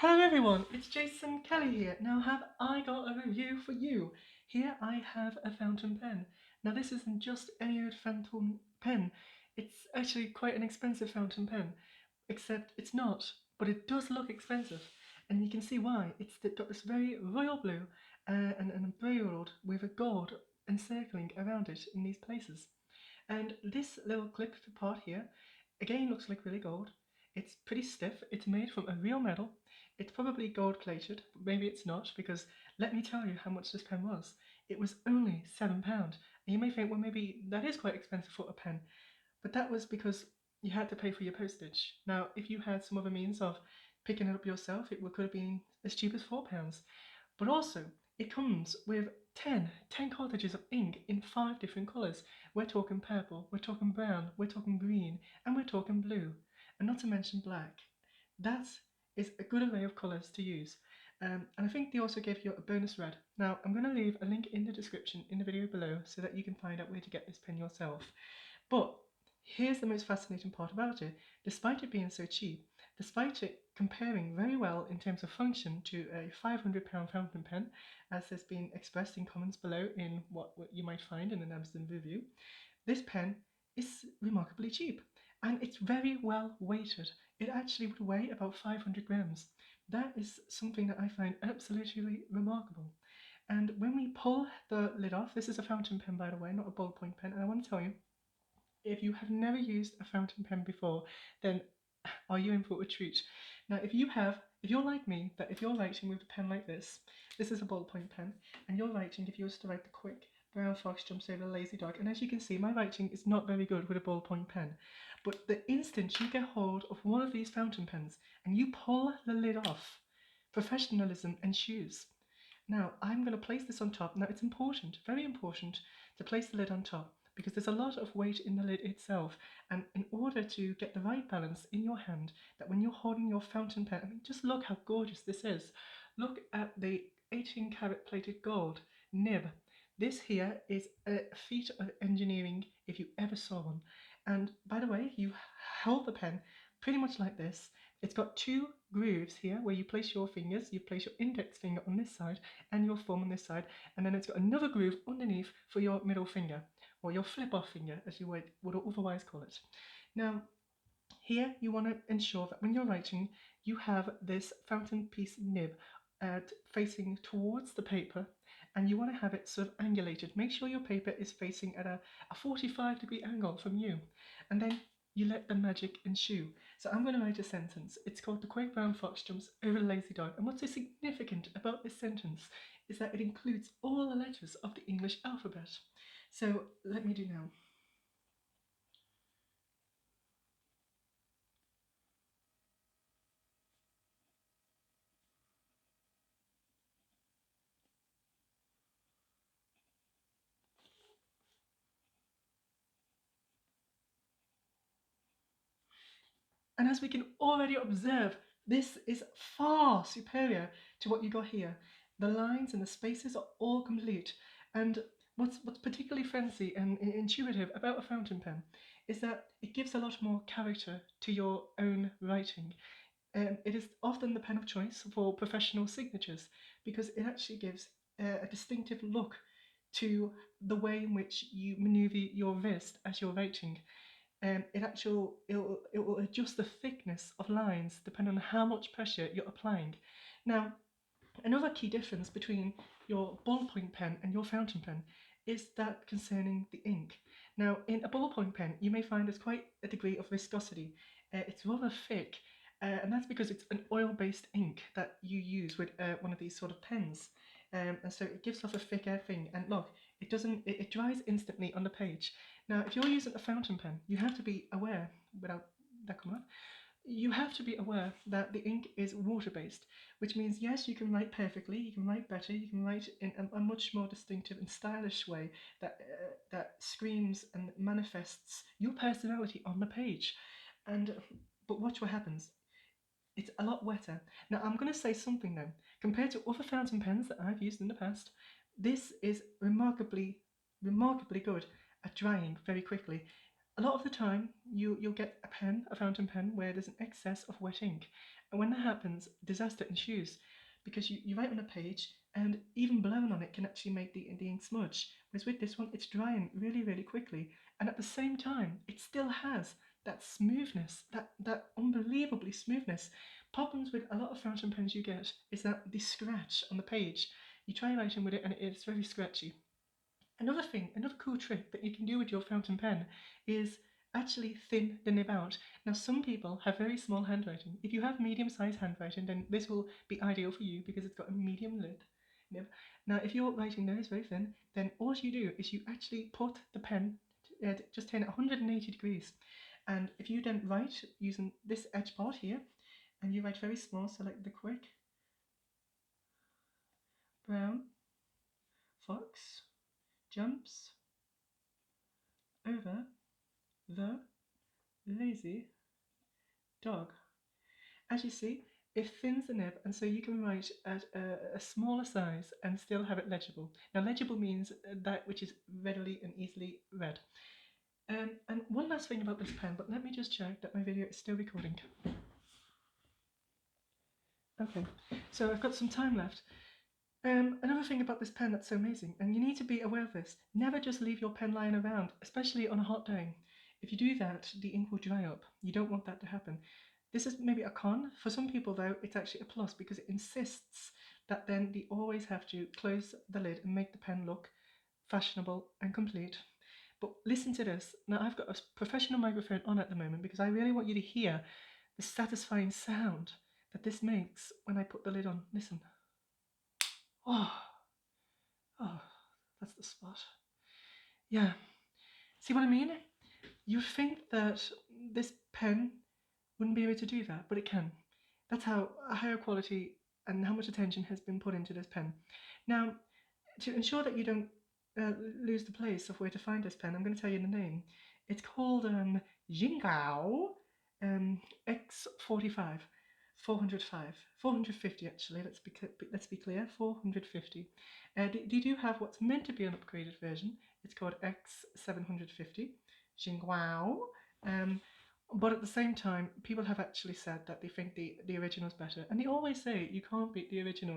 Hello everyone, it's Jason Kelly here. Now have I got a review for you. Here I have a fountain pen. Now this isn't just any old fountain pen, it's actually quite an expensive fountain pen. Except it's not, but it does look expensive. And you can see why. It's got this very royal blue and embroidered with a gold encircling around it in these places. And this little clip part here, again looks like really gold. It's pretty stiff, it's made from a real metal. It's probably gold plated, but maybe it's not, because let me tell you how much this pen was. It was only £7. And you may think, well, maybe that is quite expensive for a pen, but that was because you had to pay for your postage. Now, if you had some other means of picking it up yourself, it could have been as cheap as £4. But also, it comes with 10 cartridges of ink in 5 different colours. We're talking purple, we're talking brown, we're talking green, and we're talking blue. And not to mention black. That is a good array of colours to use. And I think they also give you a bonus red. Now, I'm going to leave a link in the description in the video below so that you can find out where to get this pen yourself. But here's the most fascinating part about it. Despite it being so cheap, despite it comparing very well in terms of function to a £500 fountain pen, as has been expressed in comments below in what you might find in an Amazon review, this pen is remarkably cheap and it's very well weighted. It actually would weigh about 500 grams. That is something that I find absolutely remarkable. And when we pull the lid off, this is a fountain pen by the way, not a ballpoint pen, and I want to tell you, if you have never used a fountain pen before, then are you in for a treat? Now, if you're like me, that if you're writing with a pen like this is a ballpoint pen, and you're writing, if you was to write the quick brown fox jumps over the lazy dog, and as you can see, my writing is not very good with a ballpoint pen, but the instant you get hold of one of these fountain pens and you pull the lid off, professionalism ensues. Now, I'm going to place this on top. Now, it's important, very important, to place the lid on top because there's a lot of weight in the lid itself. And in order to get the right balance in your hand, that when you're holding your fountain pen, I mean, just look how gorgeous this is. Look at the 18 karat plated gold nib. This here is a feat of engineering if you ever saw one. And by the way, you hold the pen pretty much like this. It's got 2 grooves here where you place your fingers. You place your index finger on this side and your thumb on this side, and then it's got another groove underneath for your middle finger, or your flip-off finger as you would otherwise call it. Now, here you want to ensure that when you're writing, you have this fountain piece nib facing towards the paper, and you want to have it sort of angulated. Make sure your paper is facing at a 45-degree angle from you, and then you let the magic ensue. So I'm going to write a sentence. It's called "The Quick Brown Fox Jumps Over the Lazy Dog." And what's so significant about this sentence is that it includes all the letters of the English alphabet. So let me do now. And as we can already observe, this is far superior to what you got here. The lines and the spaces are all complete. And what's particularly fancy and intuitive about a fountain pen is that it gives a lot more character to your own writing. It is often the pen of choice for professional signatures because it actually gives a distinctive look to the way in which you maneuver your wrist as you're writing. It will adjust the thickness of lines depending on how much pressure you're applying. Now, another key difference between your ballpoint pen and your fountain pen is that concerning the ink. Now, in a ballpoint pen, you may find there's quite a degree of viscosity. It's rather thick, and that's because it's an oil-based ink that you use with one of these sort of pens. And so it gives off a thicker thing. And look, it dries instantly on the page. Now, if you're using a fountain pen, you have to be aware, without that coming up, you have to be aware that the ink is water-based, which means yes, you can write perfectly, you can write better, you can write in a much more distinctive and stylish way that screams and manifests your personality on the page. But watch what happens. It's a lot wetter. Now I'm going to say something though. Compared to other fountain pens that I've used in the past, this is remarkably good at drying very quickly. A lot of the time, you'll get a fountain pen, where there's an excess of wet ink. And when that happens, disaster ensues because you write on a page and even blowing on it can actually make the ink smudge. Whereas with this one, it's drying really, really quickly. And at the same time, it still has that smoothness, that unbelievably smoothness. Problems with a lot of fountain pens you get is that the scratch on the page. You try writing with it and it's very scratchy. Another thing, another cool trick that you can do with your fountain pen is actually thin the nib out. Now, some people have very small handwriting. If you have medium-sized handwriting, then this will be ideal for you because it's got a medium nib. Now, if your writing there is very thin, then all you do is you actually put the pen, just turn it 180 degrees. And if you then write using this edge part here, and you write very small, so like the quick, brown, fox, jumps over the lazy dog. As you see, it thins the nib, and so you can write at a smaller size and still have it legible. Now, legible means that which is readily and easily read. And one last thing about this pen, but let me just check that my video is still recording. Okay, so I've got some time left. Another thing about this pen that's so amazing, and you need to be aware of this, never just leave your pen lying around, especially on a hot day. If you do that, the ink will dry up. You don't want that to happen. This is maybe a con. For some people, though, it's actually a plus because it insists that then they always have to close the lid and make the pen look fashionable and complete. But listen to this. Now, I've got a professional microphone on at the moment because I really want you to hear the satisfying sound that this makes when I put the lid on. Listen. Oh, that's the spot. Yeah. See what I mean? You think that this pen wouldn't be able to do that, but it can. That's how a higher quality and how much attention has been put into this pen. Now, to ensure that you don't lose the place of where to find this pen, I'm going to tell you the name. It's called Jinhao x450. 450 actually. Let's be clear. 450. They do have what's meant to be an upgraded version. It's called X750 Jinhao. But at the same time, people have actually said that they think the original is better, and they always say you can't beat the original.